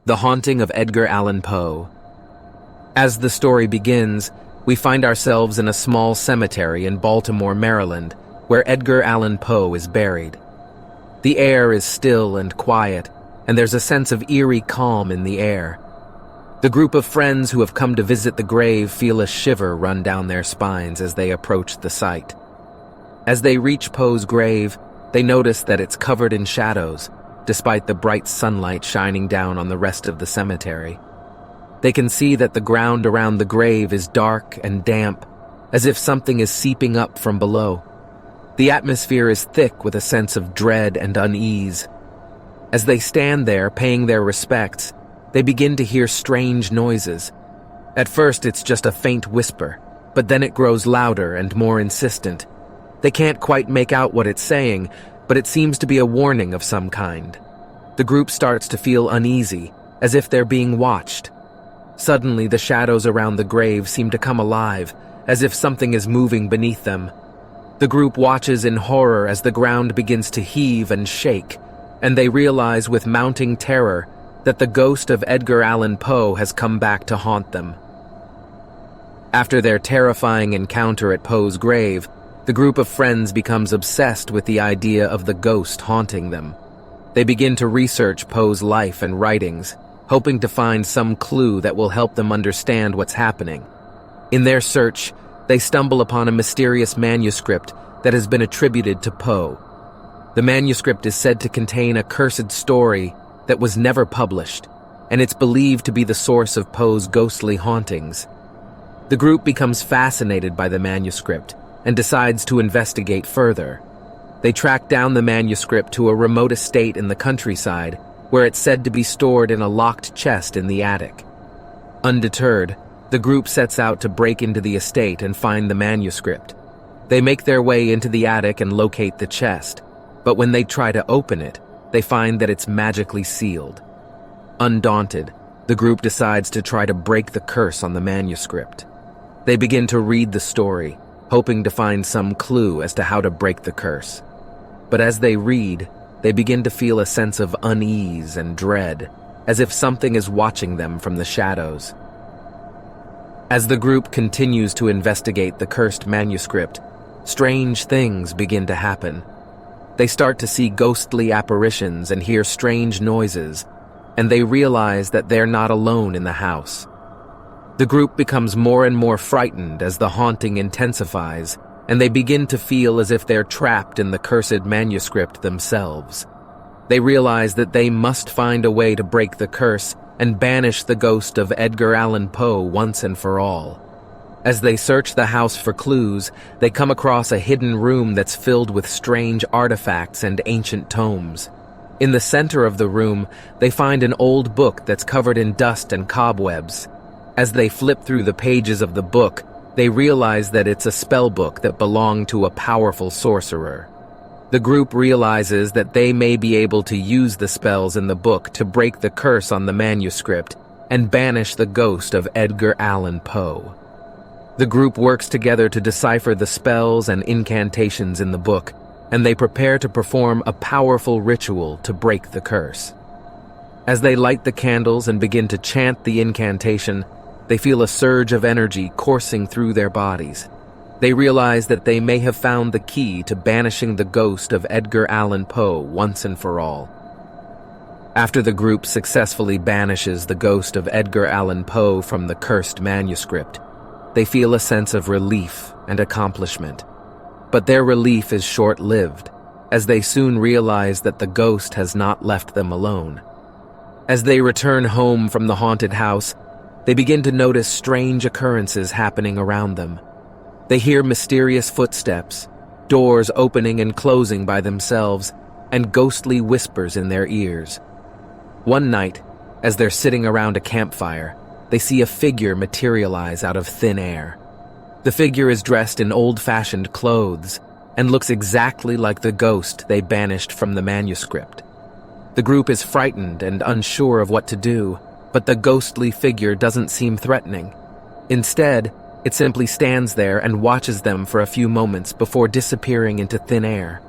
The Haunting of Edgar Allan Poe. As the story begins, we find ourselves in a small cemetery in Baltimore, Maryland, where Edgar Allan Poe is buried. The air is still and quiet, and there's a sense of eerie calm in the air. The group of friends who have come to visit the grave feel a shiver run down their spines as they approach the site. As they reach Poe's grave, they notice that it's covered in shadows, despite the bright sunlight shining down on the rest of the cemetery. They can see that the ground around the grave is dark and damp, as if something is seeping up from below. The atmosphere is thick with a sense of dread and unease. As they stand there paying their respects, they begin to hear strange noises. At first it's just a faint whisper, but then it grows louder and more insistent. They can't quite make out what it's saying, but it seems to be a warning of some kind. The group starts to feel uneasy, as if they're being watched. Suddenly, the shadows around the grave seem to come alive, as if something is moving beneath them. The group watches in horror as the ground begins to heave and shake, and they realize with mounting terror that the ghost of Edgar Allan Poe has come back to haunt them. After their terrifying encounter at Poe's grave, the group of friends becomes obsessed with the idea of the ghost haunting them. They begin to research Poe's life and writings, hoping to find some clue that will help them understand what's happening. In their search, they stumble upon a mysterious manuscript that has been attributed to Poe. The manuscript is said to contain a cursed story that was never published, and it's believed to be the source of Poe's ghostly hauntings. The group becomes fascinated by the manuscript and decides to investigate further. They track down the manuscript to a remote estate in the countryside, where it's said to be stored in a locked chest in the attic. Undeterred, the group sets out to break into the estate and find the manuscript. They make their way into the attic and locate the chest, but when they try to open it, they find that it's magically sealed. Undaunted, the group decides to try to break the curse on the manuscript. They begin to read the story, hoping to find some clue as to how to break the curse. But as they read, they begin to feel a sense of unease and dread, as if something is watching them from the shadows. As the group continues to investigate the cursed manuscript, strange things begin to happen. They start to see ghostly apparitions and hear strange noises, and they realize that they're not alone in the house. The group becomes more and more frightened as the haunting intensifies, and they begin to feel as if they're trapped in the cursed manuscript themselves. They realize that they must find a way to break the curse and banish the ghost of Edgar Allan Poe once and for all. As they search the house for clues, they come across a hidden room that's filled with strange artifacts and ancient tomes. In the center of the room, they find an old book that's covered in dust and cobwebs. As they flip through the pages of the book, they realize that it's a spell book that belonged to a powerful sorcerer. The group realizes that they may be able to use the spells in the book to break the curse on the manuscript and banish the ghost of Edgar Allan Poe. The group works together to decipher the spells and incantations in the book, and they prepare to perform a powerful ritual to break the curse. As they light the candles and begin to chant the incantation, they feel a surge of energy coursing through their bodies. They realize that they may have found the key to banishing the ghost of Edgar Allan Poe once and for all. After the group successfully banishes the ghost of Edgar Allan Poe from the cursed manuscript, they feel a sense of relief and accomplishment. But their relief is short-lived, as they soon realize that the ghost has not left them alone. As they return home from the haunted house, they begin to notice strange occurrences happening around them. They hear mysterious footsteps, doors opening and closing by themselves, and ghostly whispers in their ears. One night, as they're sitting around a campfire, they see a figure materialize out of thin air. The figure is dressed in old-fashioned clothes and looks exactly like the ghost they banished from the manuscript. The group is frightened and unsure of what to do, but the ghostly figure doesn't seem threatening. Instead, it simply stands there and watches them for a few moments before disappearing into thin air.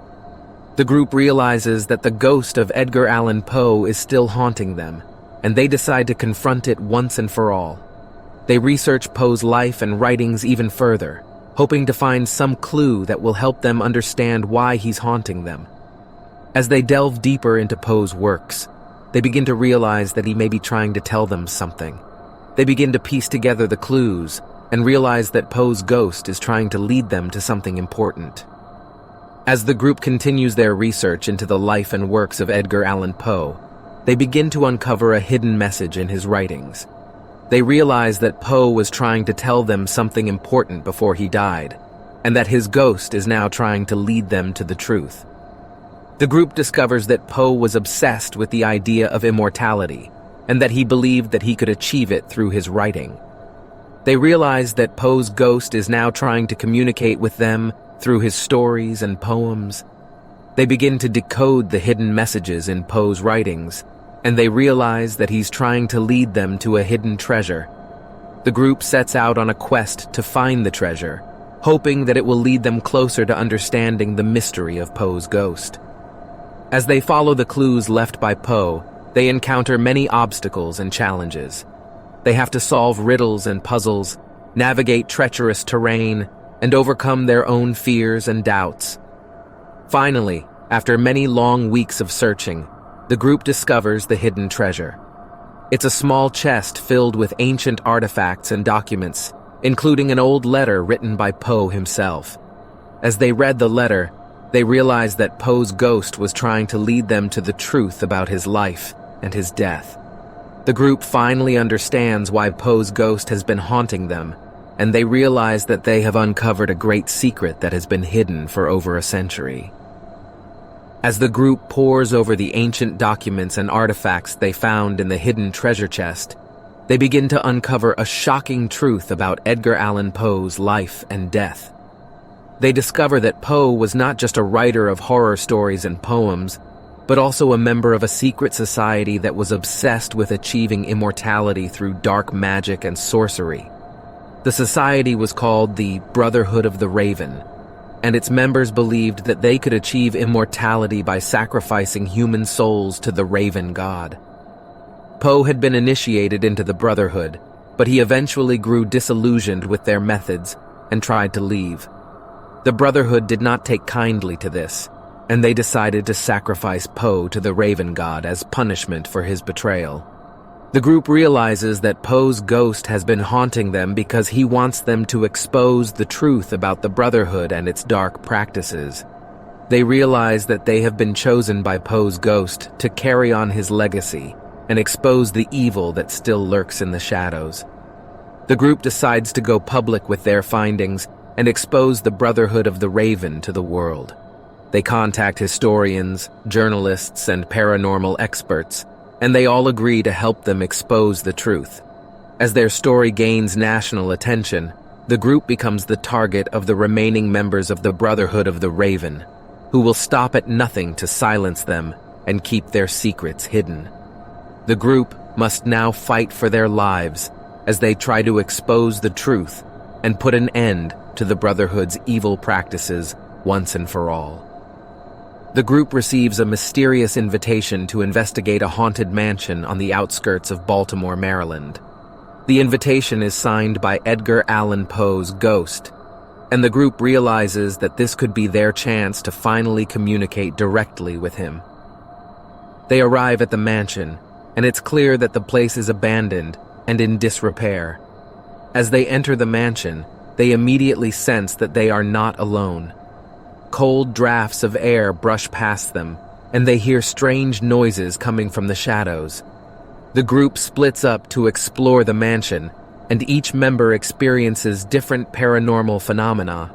The group realizes that the ghost of Edgar Allan Poe is still haunting them, and they decide to confront it once and for all. They research Poe's life and writings even further, hoping to find some clue that will help them understand why he's haunting them. As they delve deeper into Poe's works, they begin to realize that he may be trying to tell them something. They begin to piece together the clues and realize that Poe's ghost is trying to lead them to something important. As the group continues their research into the life and works of Edgar Allan Poe, they begin to uncover a hidden message in his writings. They realize that Poe was trying to tell them something important before he died, and that his ghost is now trying to lead them to the truth. The group discovers that Poe was obsessed with the idea of immortality, and that he believed that he could achieve it through his writing. They realize that Poe's ghost is now trying to communicate with them through his stories and poems. They begin to decode the hidden messages in Poe's writings, and they realize that he's trying to lead them to a hidden treasure. The group sets out on a quest to find the treasure, hoping that it will lead them closer to understanding the mystery of Poe's ghost. As they follow the clues left by Poe, they encounter many obstacles and challenges. They have to solve riddles and puzzles, navigate treacherous terrain, and overcome their own fears and doubts. Finally, after many long weeks of searching, the group discovers the hidden treasure. It's a small chest filled with ancient artifacts and documents, including an old letter written by Poe himself. As they read the letter, they realized that Poe's ghost was trying to lead them to the truth about his life and his death. The group finally understands why Poe's ghost has been haunting them, and they realize that they have uncovered a great secret that has been hidden for over a century. As the group pores over the ancient documents and artifacts they found in the hidden treasure chest, they begin to uncover a shocking truth about Edgar Allan Poe's life and death. They discover that Poe was not just a writer of horror stories and poems, but also a member of a secret society that was obsessed with achieving immortality through dark magic and sorcery. The society was called the Brotherhood of the Raven, and its members believed that they could achieve immortality by sacrificing human souls to the Raven god. Poe had been initiated into the Brotherhood, but he eventually grew disillusioned with their methods and tried to leave. The Brotherhood did not take kindly to this, and they decided to sacrifice Poe to the Raven god as punishment for his betrayal. The group realizes that Poe's ghost has been haunting them because he wants them to expose the truth about the Brotherhood and its dark practices. They realize that they have been chosen by Poe's ghost to carry on his legacy and expose the evil that still lurks in the shadows. The group decides to go public with their findings and expose the Brotherhood of the Raven to the world. They contact historians, journalists, and paranormal experts, and they all agree to help them expose the truth. As their story gains national attention, the group becomes the target of the remaining members of the Brotherhood of the Raven, who will stop at nothing to silence them and keep their secrets hidden. The group must now fight for their lives as they try to expose the truth and put an end to the Brotherhood's evil practices once and for all. The group receives a mysterious invitation to investigate a haunted mansion on the outskirts of Baltimore, Maryland. The invitation is signed by Edgar Allan Poe's ghost, and the group realizes that this could be their chance to finally communicate directly with him. They arrive at the mansion, and it's clear that the place is abandoned and in disrepair. As they enter the mansion, they immediately sense that they are not alone. Cold drafts of air brush past them, and they hear strange noises coming from the shadows. The group splits up to explore the mansion, and each member experiences different paranormal phenomena.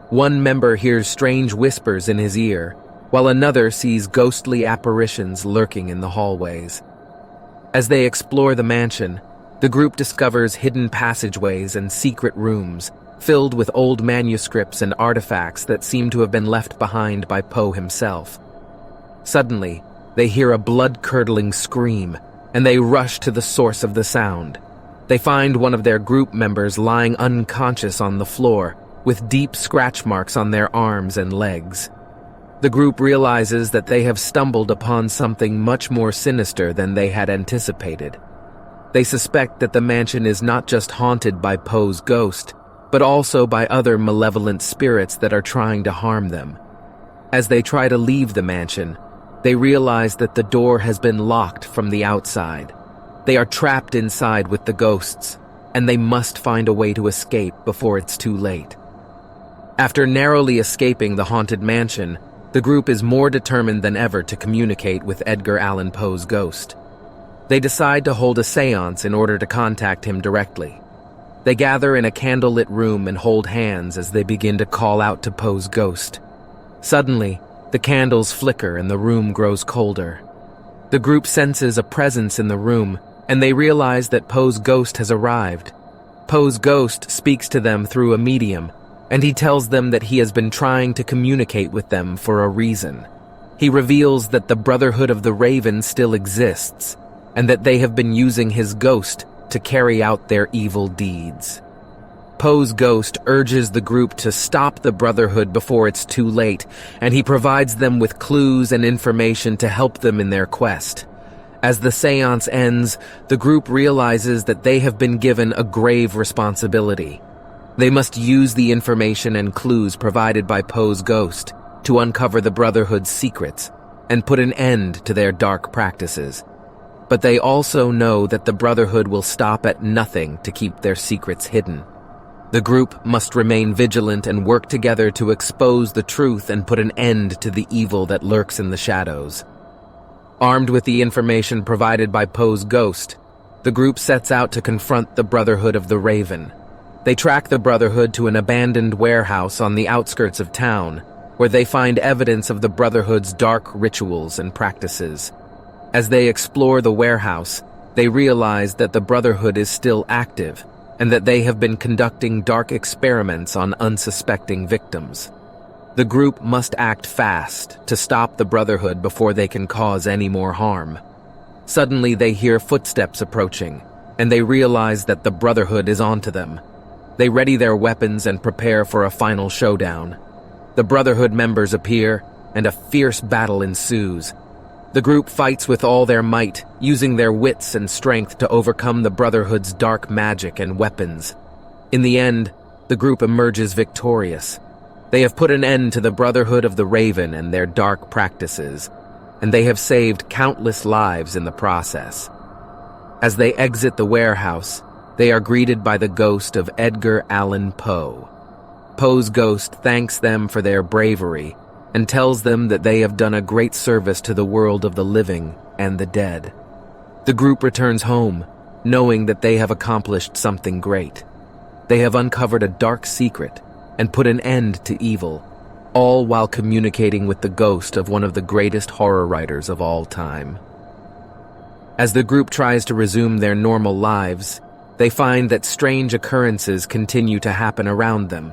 One member hears strange whispers in his ear, while another sees ghostly apparitions lurking in the hallways. As they explore the mansion, the group discovers hidden passageways and secret rooms, filled with old manuscripts and artifacts that seem to have been left behind by Poe himself. Suddenly, they hear a blood-curdling scream, and they rush to the source of the sound. They find one of their group members lying unconscious on the floor, with deep scratch marks on their arms and legs. The group realizes that they have stumbled upon something much more sinister than they had anticipated. They suspect that the mansion is not just haunted by Poe's ghost, but also by other malevolent spirits that are trying to harm them. As they try to leave the mansion, they realize that the door has been locked from the outside. They are trapped inside with the ghosts, and they must find a way to escape before it's too late. After narrowly escaping the haunted mansion, the group is more determined than ever to communicate with Edgar Allan Poe's ghost. They decide to hold a seance in order to contact him directly. They gather in a candlelit room and hold hands as they begin to call out to Poe's ghost. Suddenly, the candles flicker and the room grows colder. The group senses a presence in the room, and they realize that Poe's ghost has arrived. Poe's ghost speaks to them through a medium, and he tells them that he has been trying to communicate with them for a reason. He reveals that the Brotherhood of the Raven still exists, and that they have been using his ghost to carry out their evil deeds. Poe's ghost urges the group to stop the Brotherhood before it's too late, and he provides them with clues and information to help them in their quest. As the seance ends, the group realizes that they have been given a grave responsibility. They must use the information and clues provided by Poe's ghost to uncover the Brotherhood's secrets and put an end to their dark practices. But they also know that the Brotherhood will stop at nothing to keep their secrets hidden. The group must remain vigilant and work together to expose the truth and put an end to the evil that lurks in the shadows. Armed with the information provided by Poe's ghost, the group sets out to confront the Brotherhood of the Raven. They track the Brotherhood to an abandoned warehouse on the outskirts of town, where they find evidence of the Brotherhood's dark rituals and practices. As they explore the warehouse, they realize that the Brotherhood is still active, and that they have been conducting dark experiments on unsuspecting victims. The group must act fast to stop the Brotherhood before they can cause any more harm. Suddenly they hear footsteps approaching, and they realize that the Brotherhood is onto them. They ready their weapons and prepare for a final showdown. The Brotherhood members appear, and a fierce battle ensues. The group fights with all their might, using their wits and strength to overcome the Brotherhood's dark magic and weapons. In the end, the group emerges victorious. They have put an end to the Brotherhood of the Raven and their dark practices, and they have saved countless lives in the process. As they exit the warehouse, they are greeted by the ghost of Edgar Allan Poe. Poe's ghost thanks them for their bravery and tells them that they have done a great service to the world of the living and the dead. The group returns home, knowing that they have accomplished something great. They have uncovered a dark secret and put an end to evil, all while communicating with the ghost of one of the greatest horror writers of all time. As the group tries to resume their normal lives, they find that strange occurrences continue to happen around them.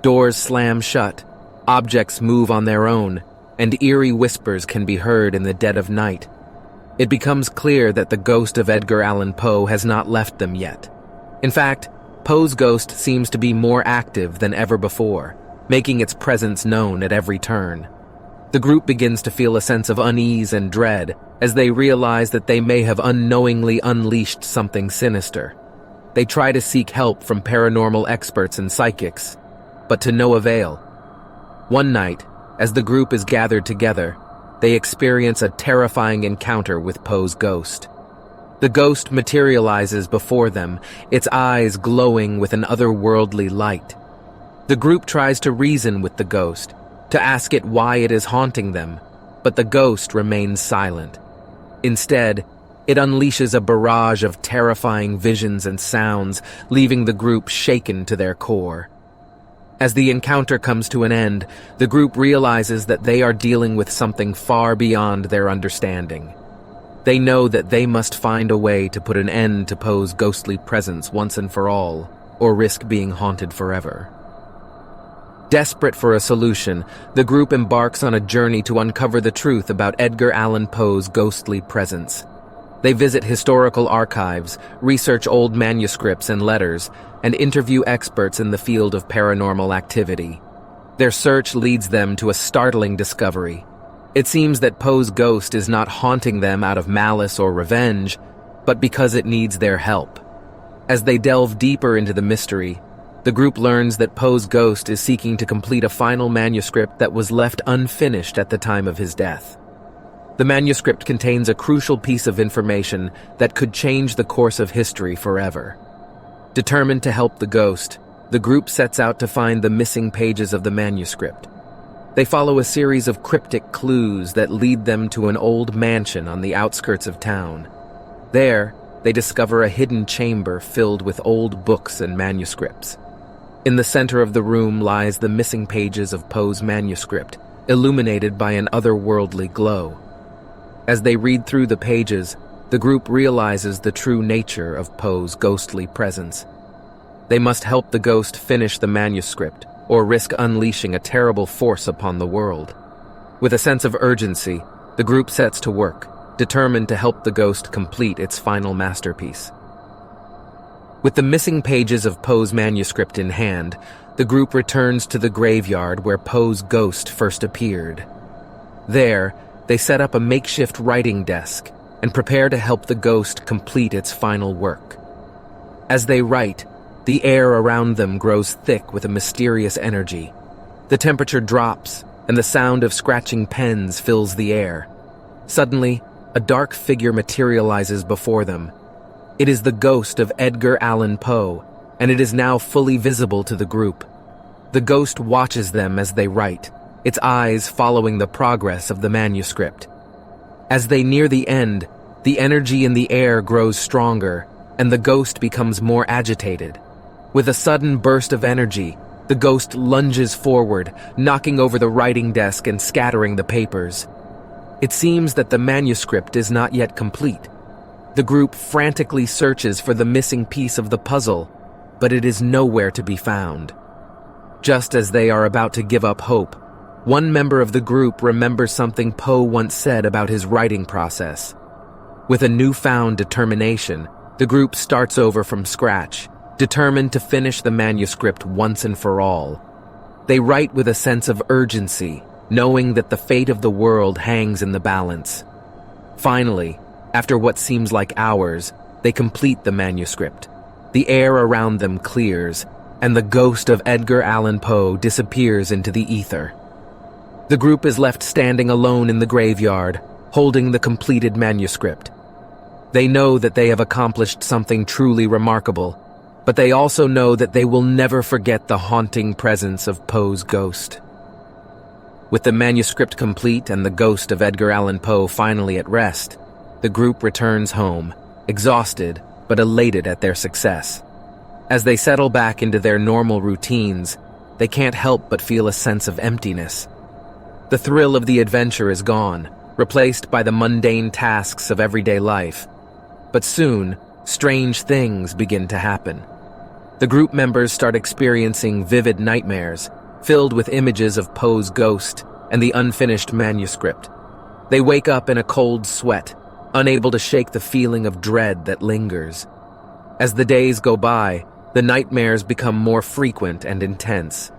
Doors slam shut, objects move on their own, and eerie whispers can be heard in the dead of night. It becomes clear that the ghost of Edgar Allan Poe has not left them yet. In fact, Poe's ghost seems to be more active than ever before, making its presence known at every turn. The group begins to feel a sense of unease and dread as they realize that they may have unknowingly unleashed something sinister. They try to seek help from paranormal experts and psychics, but to no avail. One night, as the group is gathered together, they experience a terrifying encounter with Poe's ghost. The ghost materializes before them, its eyes glowing with an otherworldly light. The group tries to reason with the ghost, to ask it why it is haunting them, but the ghost remains silent. Instead, it unleashes a barrage of terrifying visions and sounds, leaving the group shaken to their core. As the encounter comes to an end, the group realizes that they are dealing with something far beyond their understanding. They know that they must find a way to put an end to Poe's ghostly presence once and for all, or risk being haunted forever. Desperate for a solution, the group embarks on a journey to uncover the truth about Edgar Allan Poe's ghostly presence. They visit historical archives, research old manuscripts and letters, and interview experts in the field of paranormal activity. Their search leads them to a startling discovery. It seems that Poe's ghost is not haunting them out of malice or revenge, but because it needs their help. As they delve deeper into the mystery, the group learns that Poe's ghost is seeking to complete a final manuscript that was left unfinished at the time of his death. The manuscript contains a crucial piece of information that could change the course of history forever. Determined to help the ghost, the group sets out to find the missing pages of the manuscript. They follow a series of cryptic clues that lead them to an old mansion on the outskirts of town. There, they discover a hidden chamber filled with old books and manuscripts. In the center of the room lies the missing pages of Poe's manuscript, illuminated by an otherworldly glow. As they read through the pages, the group realizes the true nature of Poe's ghostly presence. They must help the ghost finish the manuscript, or risk unleashing a terrible force upon the world. With a sense of urgency, the group sets to work, determined to help the ghost complete its final masterpiece. With the missing pages of Poe's manuscript in hand, the group returns to the graveyard where Poe's ghost first appeared. There, they set up a makeshift writing desk and prepare to help the ghost complete its final work. As they write, the air around them grows thick with a mysterious energy. The temperature drops, and the sound of scratching pens fills the air. Suddenly, a dark figure materializes before them. It is the ghost of Edgar Allan Poe, and it is now fully visible to the group. The ghost watches them as they write, its eyes following the progress of the manuscript. As they near the end, the energy in the air grows stronger, and the ghost becomes more agitated. With a sudden burst of energy, the ghost lunges forward, knocking over the writing desk and scattering the papers. It seems that the manuscript is not yet complete. The group frantically searches for the missing piece of the puzzle, but it is nowhere to be found. Just as they are about to give up hope, one member of the group remembers something Poe once said about his writing process. With a newfound determination, the group starts over from scratch, determined to finish the manuscript once and for all. They write with a sense of urgency, knowing that the fate of the world hangs in the balance. Finally, after what seems like hours, they complete the manuscript. The air around them clears, and the ghost of Edgar Allan Poe disappears into the ether. The group is left standing alone in the graveyard, holding the completed manuscript. They know that they have accomplished something truly remarkable, but they also know that they will never forget the haunting presence of Poe's ghost. With the manuscript complete and the ghost of Edgar Allan Poe finally at rest, the group returns home, exhausted but elated at their success. As they settle back into their normal routines, they can't help but feel a sense of emptiness. The thrill of the adventure is gone, replaced by the mundane tasks of everyday life. But soon, strange things begin to happen. The group members start experiencing vivid nightmares, filled with images of Poe's ghost and the unfinished manuscript. They wake up in a cold sweat, unable to shake the feeling of dread that lingers. As the days go by, the nightmares become more frequent and intense.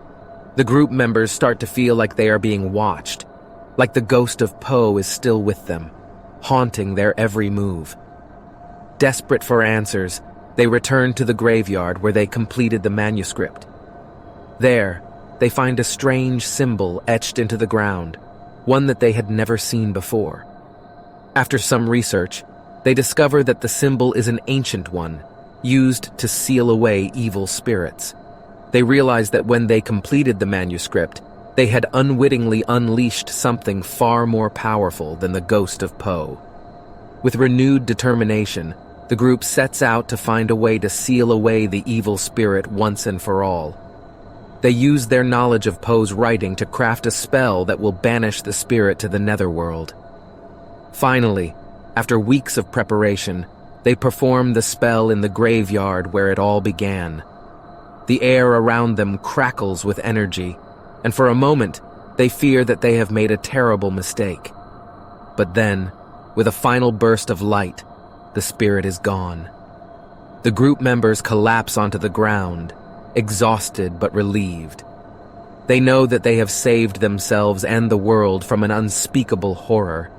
The group members start to feel like they are being watched, like the ghost of Poe is still with them, haunting their every move. Desperate for answers, they return to the graveyard where they completed the manuscript. There, they find a strange symbol etched into the ground, one that they had never seen before. After some research, they discover that the symbol is an ancient one, used to seal away evil spirits. They realize that when they completed the manuscript, they had unwittingly unleashed something far more powerful than the ghost of Poe. With renewed determination, the group sets out to find a way to seal away the evil spirit once and for all. They use their knowledge of Poe's writing to craft a spell that will banish the spirit to the netherworld. Finally, after weeks of preparation, they perform the spell in the graveyard where it all began. The air around them crackles with energy, and for a moment, they fear that they have made a terrible mistake. But then, with a final burst of light, the spirit is gone. The group members collapse onto the ground, exhausted but relieved. They know that they have saved themselves and the world from an unspeakable horror,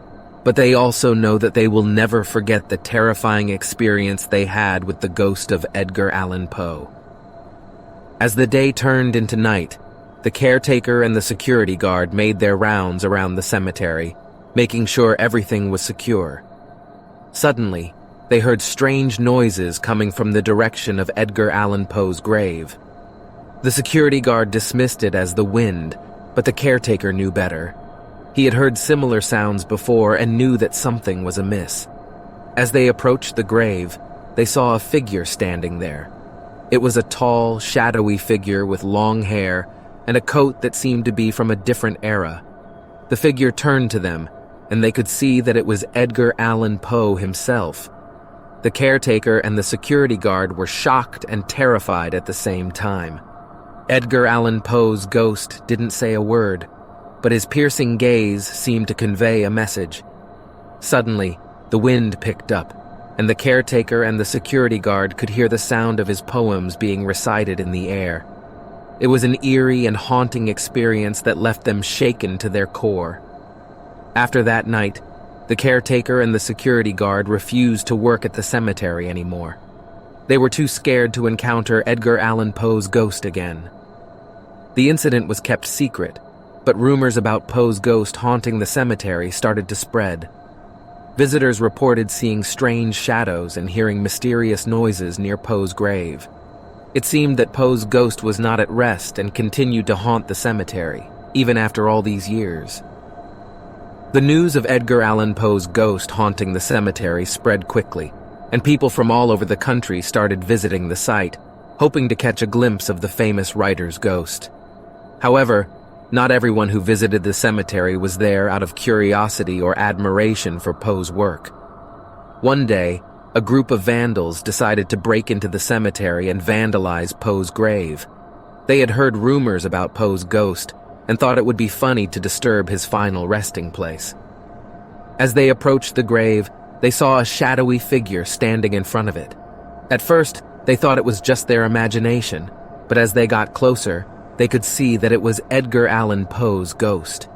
but they also know that they will never forget the terrifying experience they had with the ghost of Edgar Allan Poe. As the day turned into night, the caretaker and the security guard made their rounds around the cemetery, making sure everything was secure. Suddenly, they heard strange noises coming from the direction of Edgar Allan Poe's grave. The security guard dismissed it as the wind, but the caretaker knew better. He had heard similar sounds before and knew that something was amiss. As they approached the grave, they saw a figure standing there. It was a tall, shadowy figure with long hair and a coat that seemed to be from a different era. The figure turned to them, and they could see that it was Edgar Allan Poe himself. The caretaker and the security guard were shocked and terrified at the same time. Edgar Allan Poe's ghost didn't say a word, but his piercing gaze seemed to convey a message. Suddenly, the wind picked up, and the caretaker and the security guard could hear the sound of his poems being recited in the air. It was an eerie and haunting experience that left them shaken to their core. After that night, the caretaker and the security guard refused to work at the cemetery anymore. They were too scared to encounter Edgar Allan Poe's ghost again. The incident was kept secret, but rumors about Poe's ghost haunting the cemetery started to spread. Visitors reported seeing strange shadows and hearing mysterious noises near Poe's grave. It seemed that Poe's ghost was not at rest and continued to haunt the cemetery, even after all these years. The news of Edgar Allan Poe's ghost haunting the cemetery spread quickly, and people from all over the country started visiting the site, hoping to catch a glimpse of the famous writer's ghost. However, not everyone who visited the cemetery was there out of curiosity or admiration for Poe's work. One day, a group of vandals decided to break into the cemetery and vandalize Poe's grave. They had heard rumors about Poe's ghost and thought it would be funny to disturb his final resting place. As they approached the grave, they saw a shadowy figure standing in front of it. At first, they thought it was just their imagination, but as they got closer, they could see that it was Edgar Allan Poe's ghost.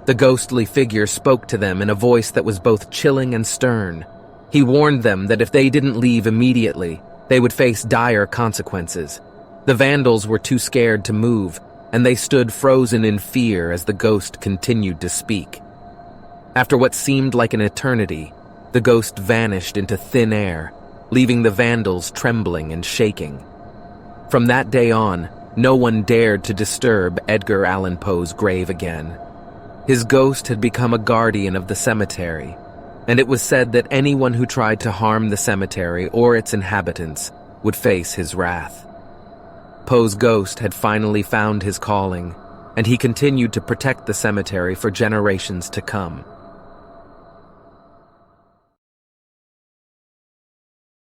The ghostly figure spoke to them in a voice that was both chilling and stern. He warned them that if they didn't leave immediately, they would face dire consequences. The vandals were too scared to move, and they stood frozen in fear as the ghost continued to speak. After what seemed like an eternity, the ghost vanished into thin air, leaving the vandals trembling and shaking. From that day on, no one dared to disturb Edgar Allan Poe's grave again. His ghost had become a guardian of the cemetery, and it was said that anyone who tried to harm the cemetery or its inhabitants would face his wrath. Poe's ghost had finally found his calling, and he continued to protect the cemetery for generations to come.